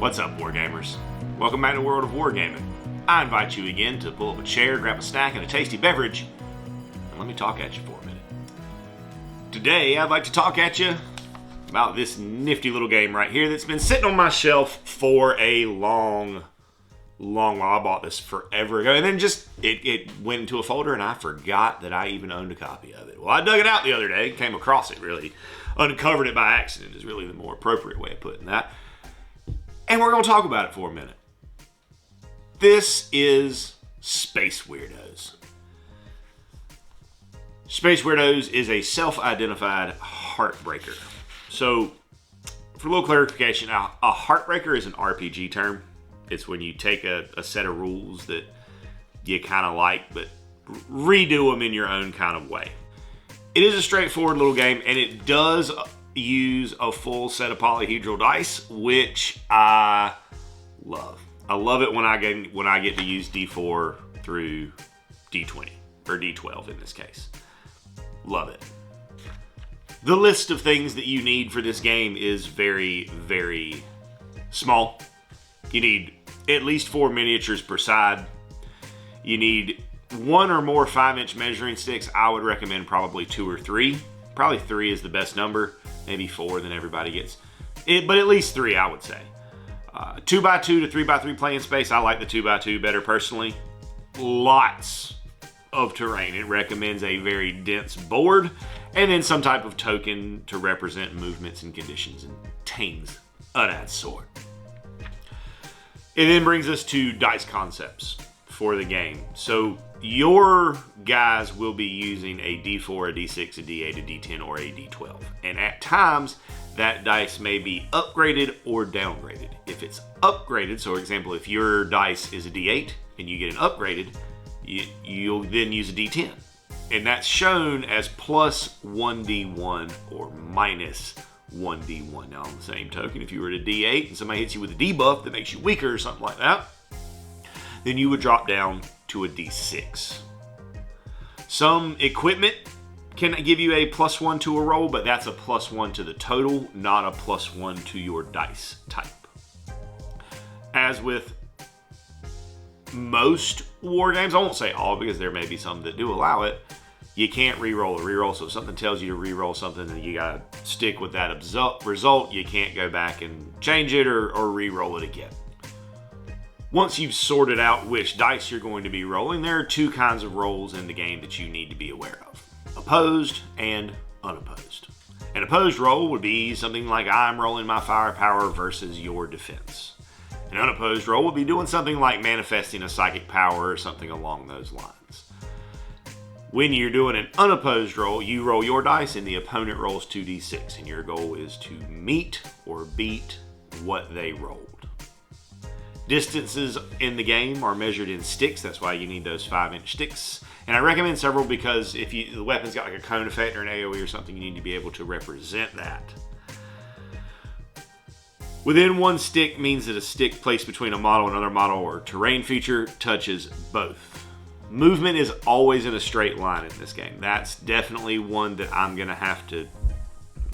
What's up, Wargamers? Welcome back to World of Wargaming. I invite you again to pull up a chair, grab a snack, and a tasty beverage, and let me talk at you for a minute. Today, I'd like to talk at you about this nifty little game right here that's been sitting on my shelf for a long while. I bought this forever ago, and then it went into a folder, and I forgot that I even owned a copy of it. Well, I dug it out the other day, came across it really, uncovered it by accident is really the more appropriate way of putting that. And we're going to talk about it for a minute. This is Space Wierdos. Space Wierdos is a self-identified heartbreaker. So, for a little clarification, a heartbreaker is an RPG term. It's when you take a set of rules that you kind of like, but redo them in your own kind of way. It is a straightforward little game, and it does use a full set of polyhedral dice, which I love. I love it when I get to use D4 through D20, or D12 in this case. Love it. The list of things that you need for this game is very, very small. You need at least 4 miniatures per side. You need 1 or more 5-inch measuring sticks. I would recommend probably 2 or 3. Probably 3 is the best number. Maybe 4, then everybody gets it, but at least 3, I would say. 2x2 to 3x3 playing space. I like the 2x2 better personally. Lots of terrain. It recommends a very dense board, and then some type of token to represent movements and conditions and things of that sort. It then brings us to dice concepts for the game. So your guys will be using a D4, a D6, a D8, a D10, or a D12. And at times, that dice may be upgraded or downgraded. If it's upgraded, so for example, if your dice is a D8 and you get an upgraded, you'll then use a D10. And that's shown as plus 1D1 or minus 1D1. Now on the same token, if you were at a D8 and somebody hits you with a debuff that makes you weaker or something like that, then you would drop down to a D6. Some equipment can give you a +1 to a roll, but that's a +1 to the total, not a +1 to your dice type. As with most war games, I won't say all because there may be some that do allow it, you can't re-roll a re-roll. So if something tells you to re-roll something and you gotta stick with that result, you can't go back and change it or re-roll it again. Once you've sorted out which dice you're going to be rolling, there are 2 kinds of rolls in the game that you need to be aware of. Opposed and unopposed. An opposed roll would be something like I'm rolling my firepower versus your defense. An unopposed roll would be doing something like manifesting a psychic power or something along those lines. When you're doing an unopposed roll, you roll your dice and the opponent rolls 2d6, and your goal is to meet or beat what they rolled. Distances in the game are measured in sticks. That's why you need those 5-inch sticks. And I recommend several because if the weapon's got like a cone effect or an AoE or something, you need to be able to represent that. Within 1 stick means that a stick placed between a model and another model or terrain feature touches both. Movement is always in a straight line in this game. That's definitely one that I'm going to have to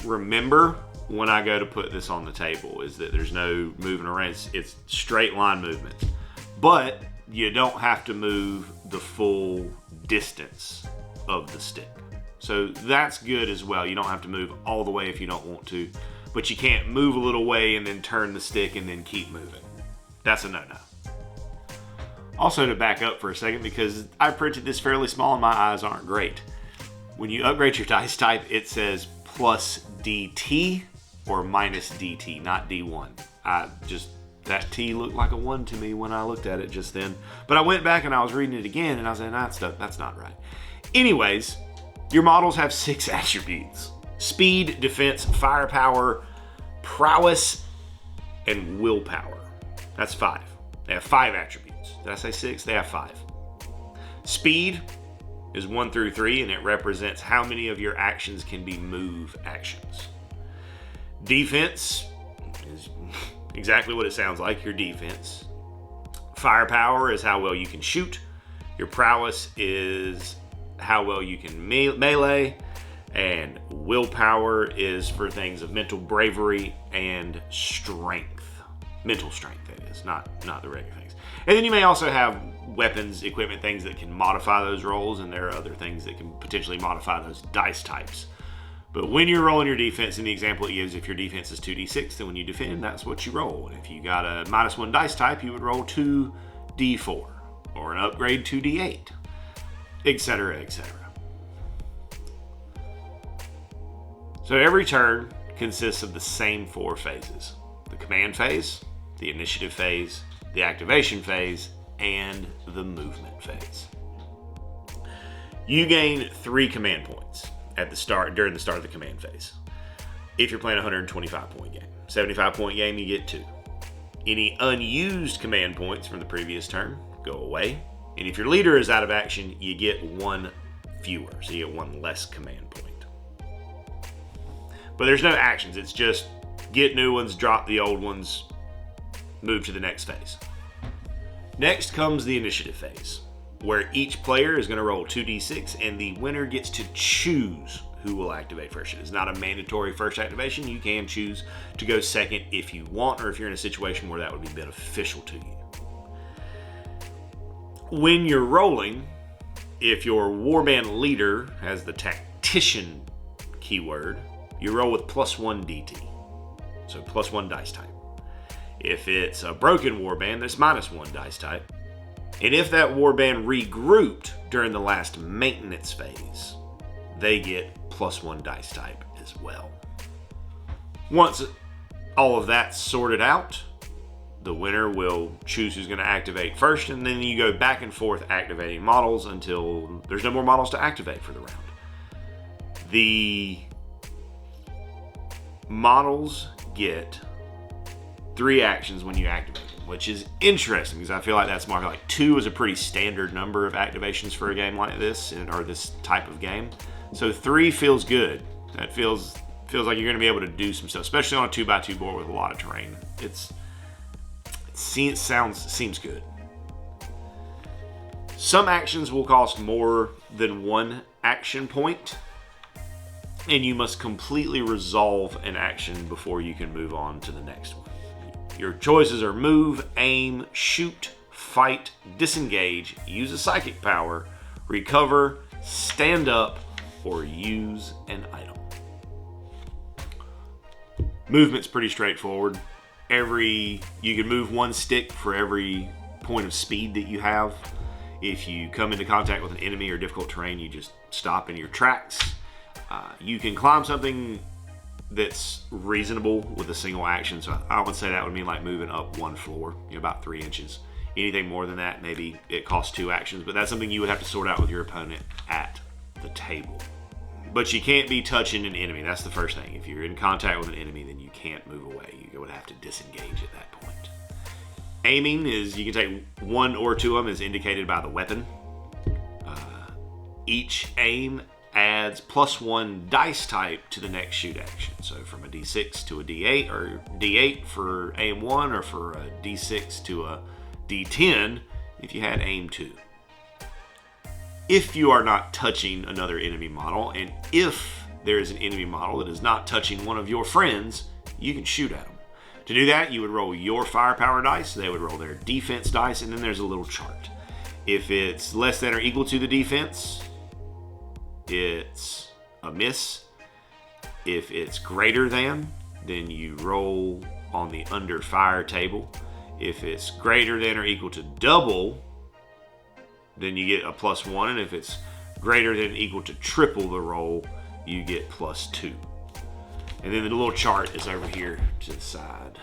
remember when I go to put this on the table, is that there's no moving around. It's straight line movement. But you don't have to move the full distance of the stick. So that's good as well. You don't have to move all the way if you don't want to, but you can't move a little way and then turn the stick and then keep moving. That's a no-no. Also, to back up for a second, because I printed this fairly small and my eyes aren't great. When you upgrade your dice type, it says plus DT or minus DT, not D1. That T looked like a 1 to me when I looked at it just then. But I went back and I was reading it again and I was like, that's not right. Anyways, your models have 6 attributes. Speed, defense, firepower, prowess, and willpower. That's 5. They have 5 attributes. Did I say 6? They have 5. Speed is 1 through 3, and it represents how many of your actions can be move actions. Defense is exactly what it sounds like, your defense. Firepower is how well you can shoot. Your prowess is how well you can melee. And willpower is for things of mental bravery and strength. Mental strength, that is, not the regular things. And then you may also have weapons, equipment, things that can modify those rolls, and there are other things that can potentially modify those dice types. But when you're rolling your defense, in the example it gives, if your defense is 2d6, then when you defend, that's what you roll. And if you got a -1 dice type, you would roll 2d4, or an upgrade 2d8, etc., etc. So every turn consists of the same 4 phases: the command phase, the initiative phase, the activation phase, and the movement phase. You gain 3 command points during the start of the command phase. If you're playing a 125-point game. 75-point game, you get 2. Any unused command points from the previous turn go away. And if your leader is out of action, you get 1 fewer. So you get 1 less command point. But there's no actions. It's just get new ones, drop the old ones, move to the next phase. Next comes the initiative phase, where each player is going to roll 2d6 and the winner gets to choose who will activate first. It is not a mandatory first activation. You can choose to go second if you want, or if you're in a situation where that would be beneficial to you. When you're rolling, if your warband leader has the tactician keyword, you roll with +1 DT, so +1 dice type. If it's a broken warband, that's -1 dice type. And if that warband regrouped during the last maintenance phase, they get +1 dice type as well. Once all of that's sorted out, the winner will choose who's going to activate first, and then you go back and forth activating models until there's no more models to activate for the round. The models get 3 actions when you activate them, which is interesting because I feel like that's more like 2 is a pretty standard number of activations for a game like this, or this type of game. So 3 feels good. That feels like you're going to be able to do some stuff, especially on a 2x2 board with a lot of terrain. It seems good. Some actions will cost more than 1 action point, and you must completely resolve an action before you can move on to the next one. Your choices are move, aim, shoot, fight, disengage, use a psychic power, recover, stand up, or use an item. Movement's pretty straightforward. You can move 1 stick for every point of speed that you have. If you come into contact with an enemy or difficult terrain, you just stop in your tracks. You can climb something that's reasonable with a single action. So I would say that would mean like moving up 1 floor, about 3 inches. Anything more than that, maybe it costs 2 actions, but that's something you would have to sort out with your opponent at the table. But you can't be touching an enemy. That's the first thing. If you're in contact with an enemy, then you can't move away. You would have to disengage at that point. Aiming is, you can take 1 or 2 of them as indicated by the weapon. Each aim adds +1 dice type to the next shoot action. So from a D6 to a D8, or D8 for aim 1, or for a D6 to a D10 if you had aim 2. If you are not touching another enemy model, and if there is an enemy model that is not touching one of your friends, you can shoot at them. To do that, you would roll your firepower dice, they would roll their defense dice, and then there's a little chart. If it's less than or equal to the defense, it's a miss. If it's greater than, then you roll on the under fire table. If it's greater than or equal to double, then you get a +1. And if it's greater than or equal to triple the roll, you get +2. And then the little chart is over here to the side.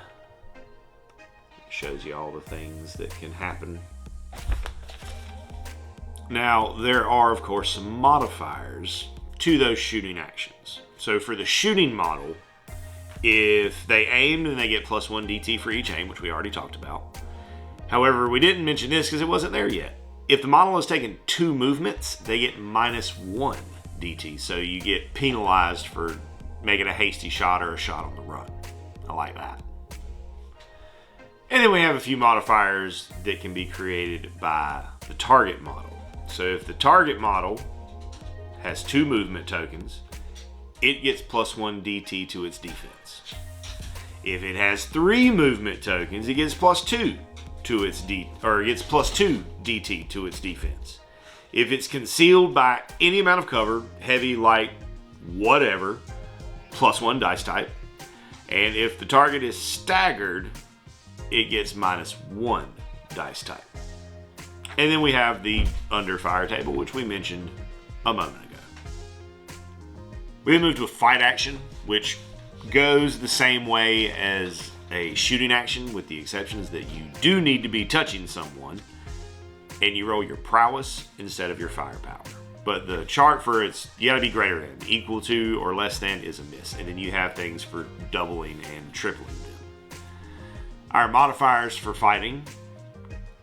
It shows you all the things that can happen. Now, there are, of course, some modifiers to those shooting actions. So for the shooting model, if they aim, then they get +1 DT for each aim, which we already talked about. However, we didn't mention this because it wasn't there yet. If the model has taken 2 movements, they get -1 DT. So you get penalized for making a hasty shot or a shot on the run. I like that. And then we have a few modifiers that can be created by the target model. So if the target model has 2 movement tokens, it gets +1 DT to its defense. If it has 3 movement tokens, it gets +2 to its it gets +2 DT to its defense. If it's concealed by any amount of cover, heavy, light, whatever, +1 dice type. And if the target is staggered, it gets -1 dice type. And then we have the under fire table, which we mentioned a moment ago. We then move to a fight action, which goes the same way as a shooting action, with the exceptions that you do need to be touching someone, and you roll your prowess instead of your firepower. But the chart for you gotta be greater than, equal to, or less than is a miss. And then you have things for doubling and tripling them. Our modifiers for fighting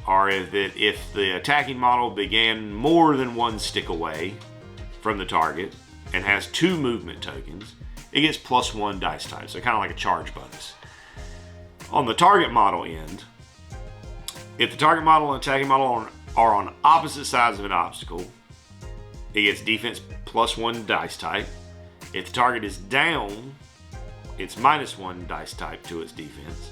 are that if the attacking model began more than 1 stick away from the target and has 2 movement tokens, it gets +1 dice type, so kind of like a charge bonus. On the target model end, if the target model and attacking model are on opposite sides of an obstacle, it gets defense +1 dice type. If the target is down, it's -1 dice type to its defense.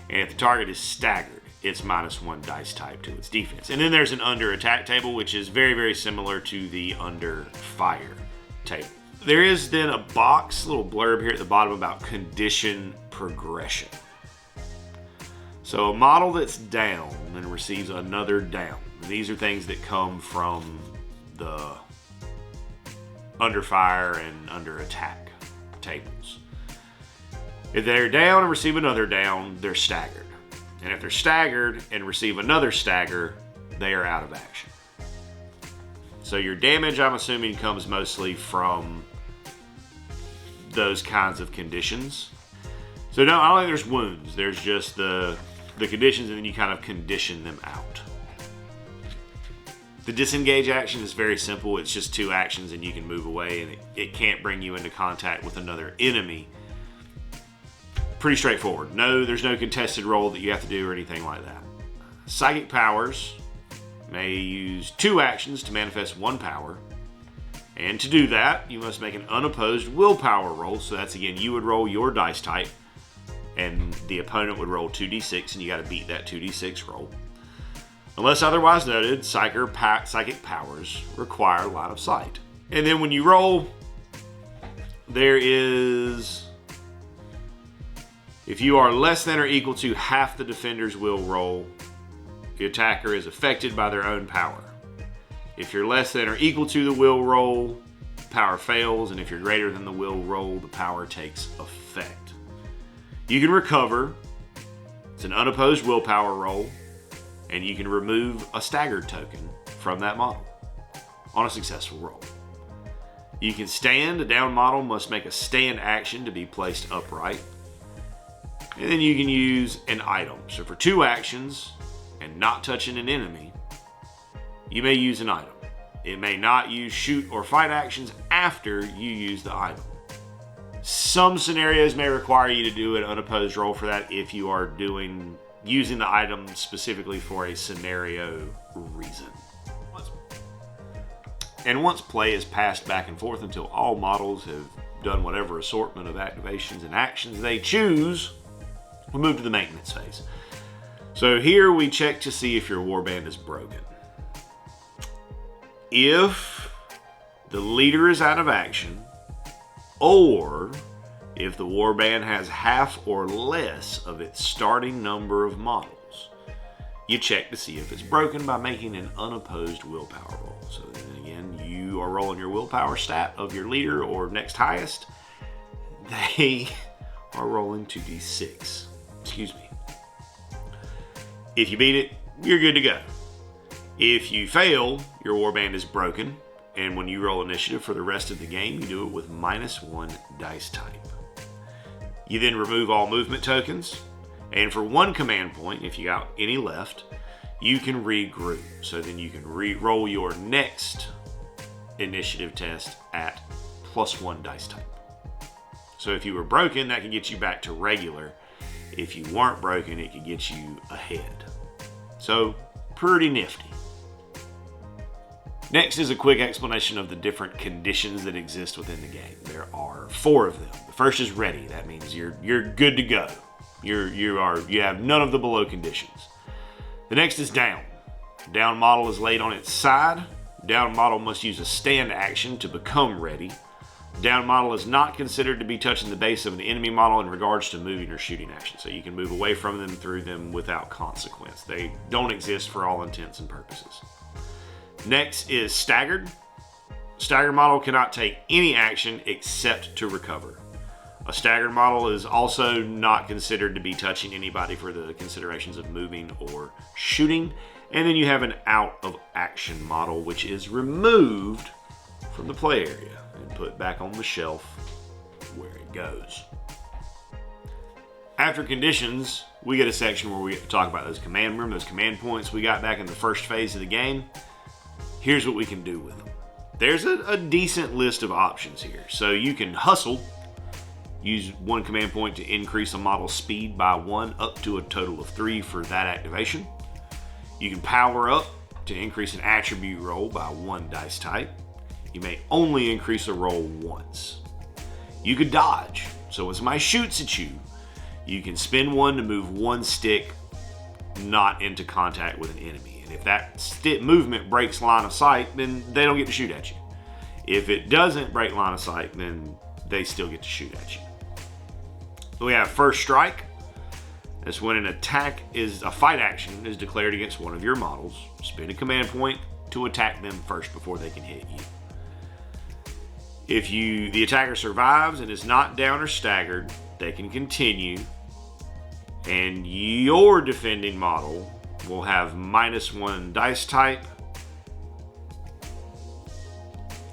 And if the target is staggered, it's -1 dice type to its defense. And then there's an under attack table, which is very, very similar to the under fire table. There is then a little blurb here at the bottom about condition progression. So a model that's down and receives another down. These are things that come from the under fire and under attack tables. If they're down and receive another down, they're staggered. And if they're staggered and receive another stagger, they are out of action. So your damage, I'm assuming, comes mostly from those kinds of conditions. So no, I don't think there's wounds. There's just the conditions, and then you kind of condition them out. The disengage action is very simple. It's just 2 actions and you can move away, and it can't bring you into contact with another enemy. Pretty straightforward. No, there's no contested roll that you have to do or anything like that. Psychic powers may use 2 actions to manifest 1 power. And to do that, you must make an unopposed willpower roll. So that's, again, you would roll your dice type, and the opponent would roll 2d6, and you got to beat that 2d6 roll. Unless otherwise noted, psychic powers require line of sight. And then when you roll, there is, if you are less than or equal to half the defender's will roll, the attacker is affected by their own power. If you're less than or equal to the will roll, power fails, and if you're greater than the will roll, the power takes effect. You can recover. It's an unopposed willpower roll, and you can remove a staggered token from that model on a successful roll. You can stand. A down model must make a stand action to be placed upright. And then you can use an item. So for 2 actions and not touching an enemy, you may use an item. It may not use shoot or fight actions after you use the item. Some scenarios may require you to do an unopposed roll for that if you are using the item specifically for a scenario reason. And once play is passed back and forth until all models have done whatever assortment of activations and actions they choose, we'll move to the maintenance phase. So here we check to see if your warband is broken. If the leader is out of action, or if the warband has half or less of its starting number of models, you check to see if it's broken by making an unopposed willpower roll. So then again, you are rolling your willpower stat of your leader or next highest. They are rolling 2d6. Excuse me. If you beat it, you're good to go. If you fail, your warband is broken, and when you roll initiative for the rest of the game, you do it with -1 dice type. You then remove all movement tokens, and for 1 command point, if you got any left, you can regroup. So then you can re-roll your next initiative test at +1 dice type. So if you were broken, that could get you back to regular. If you weren't broken, it could get you ahead. So, pretty nifty. Next is a quick explanation of the different conditions that exist within the game. There are 4 of them. The first is ready. That means you're good to go. You have none of the below conditions. The next is down. Down model is laid on its side. Down model must use a stand action to become ready. Down model is not considered to be touching the base of an enemy model in regards to moving or shooting action. So you can move away from them, through them without consequence. They don't exist for all intents and purposes. Next is staggered. Staggered model cannot take any action except to recover. A staggered model is also not considered to be touching anybody for the considerations of moving or shooting. And then you have an out of action model, which is removed from the play area and put back on the shelf where it goes. After conditions, we get a section where we get to talk about those command points we got back in the first phase of the game. Here's what we can do with them. There's a decent list of options here. So you can hustle. Use 1 command point to increase a model's speed by 1 up to a total of 3 for that activation. You can power up to increase an attribute roll by 1 dice type. You may only increase a roll once. You could dodge. So when somebody shoots at you, you can spend 1 to move 1 stick not into contact with an enemy. And if that stick movement breaks line of sight, then they don't get to shoot at you. If it doesn't break line of sight, then they still get to shoot at you. We have first strike. That's when an attack is a fight action is declared against one of your models. Spend a command point to attack them first before they can hit you. If the attacker survives and is not down or staggered, they can continue, and your defending model will have -1 dice type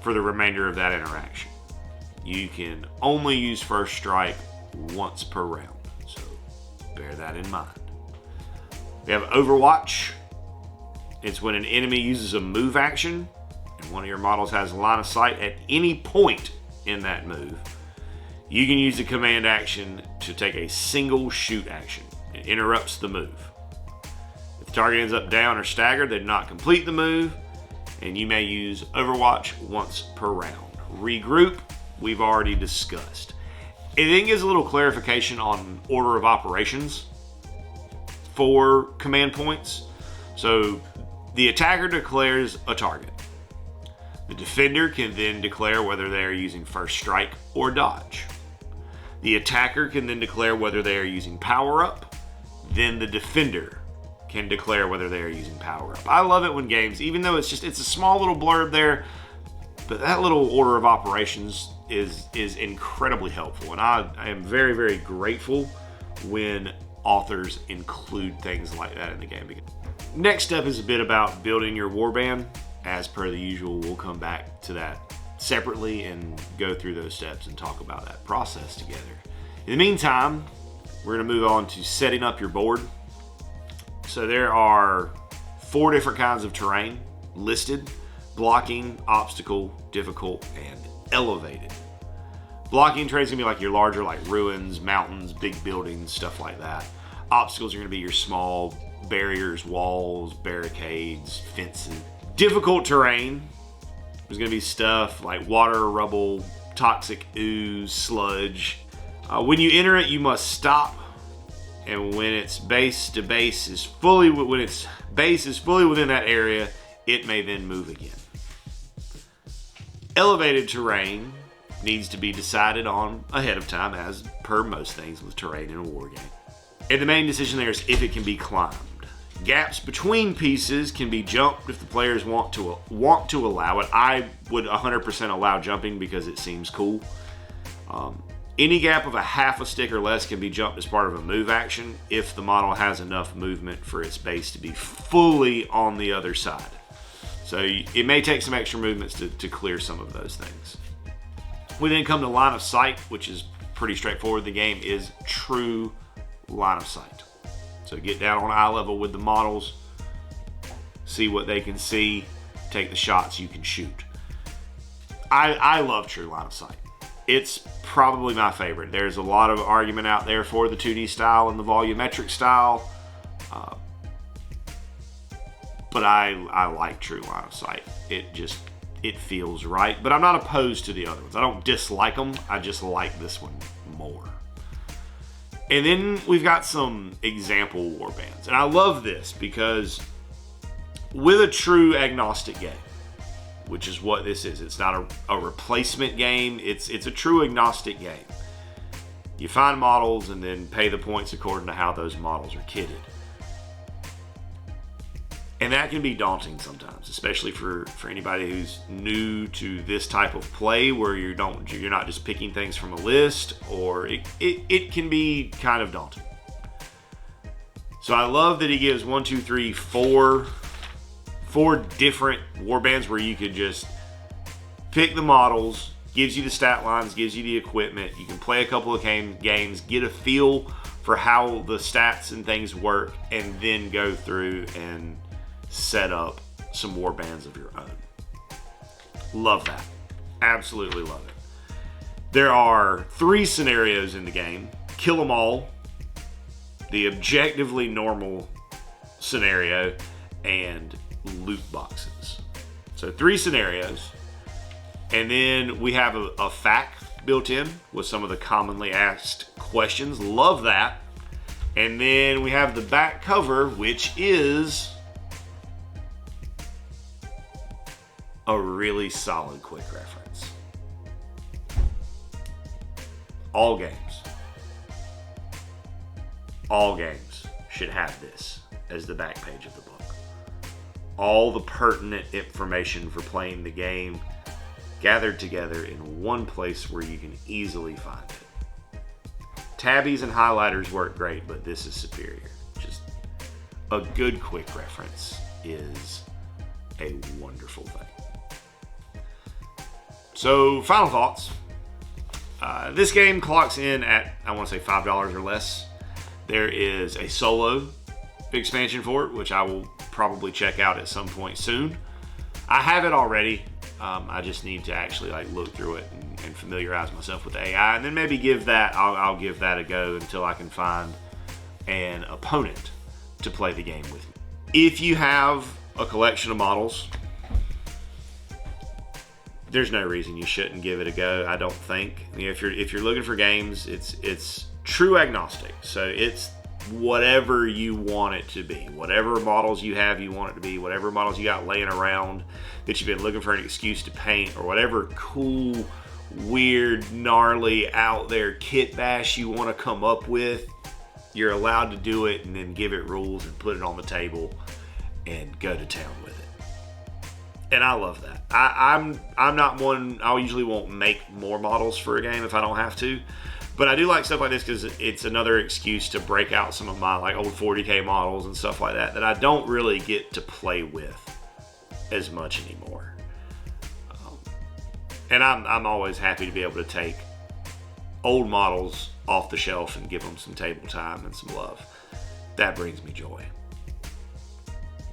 for the remainder of that interaction. You can only use first strike once per round, so bear that in mind. We have Overwatch. It's when an enemy uses a move action and one of your models has a line of sight at any point in that move. You can use the command action to take a single shoot action. It interrupts the move. If the target ends up down or staggered, they do not complete the move, and you may use Overwatch once per round. Regroup, we've already discussed. It then gives a little clarification on order of operations for command points. So the attacker declares a target. The defender can then declare whether they are using first strike or dodge. The attacker can then declare whether they are using power up. Then the defender can declare whether they are using power up. I love it when games, even though it's a small little blurb there, but that little order of operations is incredibly helpful, and I am very, very grateful when authors include things like that in the game. Next step is a bit about building your warband. As per the usual, we'll come back to that separately and go through those steps and talk about that process together. In the meantime, we're going to move on to setting up your board. So there are 4 different kinds of terrain listed: blocking, obstacle, difficult, and elevated. Blocking terrain is going to be like your larger, like ruins, mountains, big buildings, stuff like that. Obstacles are going to be your small barriers, walls, barricades, fences. Difficult terrain is going to be stuff like water, rubble, toxic ooze, sludge. When you enter it, you must stop, and when its base is fully within that area, it may then move again. Elevated terrain needs to be decided on ahead of time, as per most things with terrain in a war game. And the main decision there is if it can be climbed. Gaps between pieces can be jumped if the players want to allow it. I would 100% allow jumping because it seems cool. Any gap of a half a stick or less can be jumped as part of a move action if the model has enough movement for its base to be fully on the other side. So it may take some extra movements to clear some of those things. We then come to line of sight, which is pretty straightforward. The game is true line of sight. So get down on eye level with the models, see what they can see, take the shots you can shoot. I love true line of sight. It's probably my favorite. There's a lot of argument out there for the 2D style and the volumetric style, but I like true line of sight. It feels right, but I'm not opposed to the other ones. I don't dislike them, I just like this one more. And then we've got some example warbands. And I love this because with a true agnostic game, which is what this is, it's not a replacement game, it's a true agnostic game. You find models and then pay the points according to how those models are kitted. And that can be daunting sometimes, especially for anybody who's new to this type of play where you're not just picking things from a list, or it can be kind of daunting. So I love that he gives 4 different warbands where you could just pick the models, gives you the stat lines, gives you the equipment. You can play a couple of games, get a feel for how the stats and things work, and then go through and set up some warbands of your own. Love that. Absolutely love it. There are 3 scenarios in the game. Kill 'em all, the objectively normal scenario, and loot boxes. So 3 scenarios. And then we have a fact built in with some of the commonly asked questions. Love that. And then we have the back cover, which is a really solid quick reference. All games should have this as the back page of the book. All the pertinent information for playing the game gathered together in one place where you can easily find it. Tabbies and highlighters work great, but this is superior. Just a good quick reference is a wonderful thing. So, final thoughts. This game clocks in at, I want to say, $5 or less. There is a solo expansion for it, which I will probably check out at some point soon. I have it already. I just need to actually look through it and familiarize myself with the AI, and then maybe I'll give that a go until I can find an opponent to play the game with me. If you have a collection of models, there's no reason you shouldn't give it a go. I don't think. If you're looking for games, it's true agnostic. So it's whatever you want it to be. Whatever models you have, you want it to be. Whatever models you got laying around that you've been looking for an excuse to paint, or whatever cool, weird, gnarly, out there kit bash you want to come up with, you're allowed to do it, and then give it rules and put it on the table and go to town with it. And I love that. I'm not one. I usually won't make more models for a game if I don't have to. But I do like stuff like this because it's another excuse to break out some of my old 40K models and stuff like that I don't really get to play with as much anymore. And I'm always happy to be able to take old models off the shelf and give them some table time and some love. That brings me joy.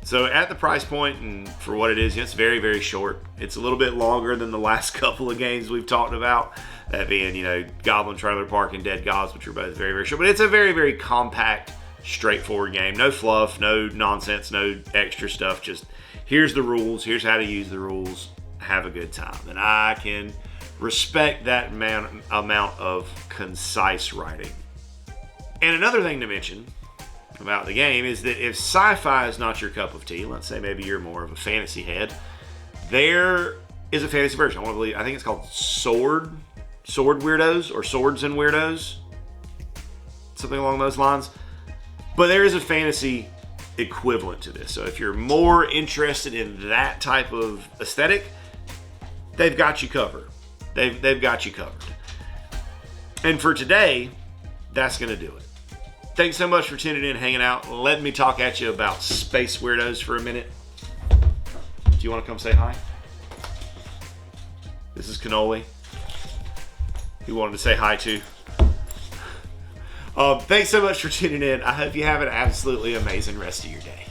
So at the price point and for what it is, it's very, very short. It's a little bit longer than the last couple of games we've talked about. That being, Goblin Trailer Park and Dead Gods, which are both very, very short. But it's a very, very compact, straightforward game. No fluff, no nonsense, no extra stuff. Just here's the rules. Here's how to use the rules. Have a good time. And I can respect that amount of concise writing. And another thing to mention about the game is that if sci-fi is not your cup of tea, let's say maybe you're more of a fantasy head, there is a fantasy version. I think it's called Sword Wierdos, or Swords and Wierdos, something along those lines. But there is a fantasy equivalent to this. So if you're more interested in that type of aesthetic, they've got you covered. They've got you covered. And for today, that's going to do it. Thanks so much for tuning in, hanging out. Let me talk at you about Space Wierdos for a minute. Do you want to come say hi? This is Cannoli. He wanted to say hi too. Thanks so much for tuning in. I hope you have an absolutely amazing rest of your day.